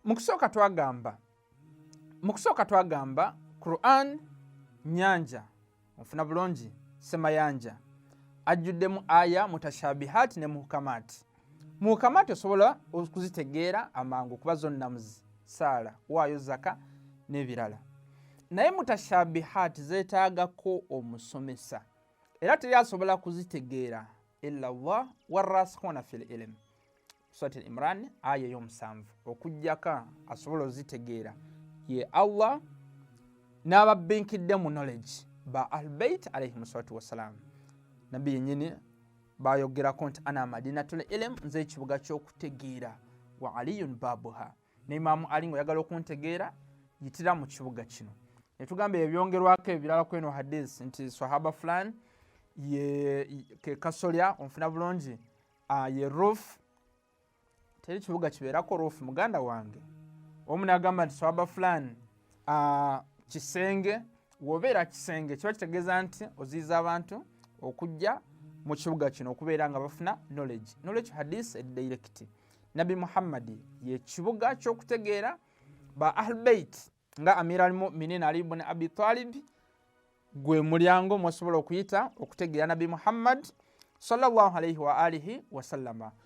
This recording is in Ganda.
Mukusooka twagamba Quran nyanja ofuna bulungi semayanja ajjuddemu aya mutashabihat ne muhkamati. Muhkamati osobola okuzitegeera amangu kuba zonna saala waayo zaka n'ebirala, naye mutashabihat zeetaagako omusomesa era teri asobola kuzitegeera illa Allah warasikhuna fil ilm. Surat Imran aya y'omusanvu okujjaka asobola ozitegeera ye Allah n'ababbinkidde mu knowledge ba Ahlulbayt alayhimu salatu wassalam. Nabbi yennyini bayogerako nti ana madinatul ilm, nze ekibuga ky'okutegeera, wa aliyun babuha, ne Imaamu Ali ng'oyagala okuntegeera yitira mu kibuga kino. Ne tugamba ebyongerwako ebirala kweno hadith nti sahaba fulani ke kasolya onfuna bulungi ye roof, teri kibuga kibeerako roof muganda wange. Omu n'agamba nti sahaba fulani kisenge, wobeera kisenge kiba kitegeeza nti oziyiza abantu okujja mu kibuga kino okubeera nga bafuna knowledge hadith edirect. Nabi Muhammadi ye kibuga ky'okutegeera ba Ahlulbayt nga Amir al-Mu'minin Ali ibn Abi Talib gwe mulyango mwasobola okuyita okutegeera Nabi Muhammad sallallahu alayhi wa alihi wa sallama.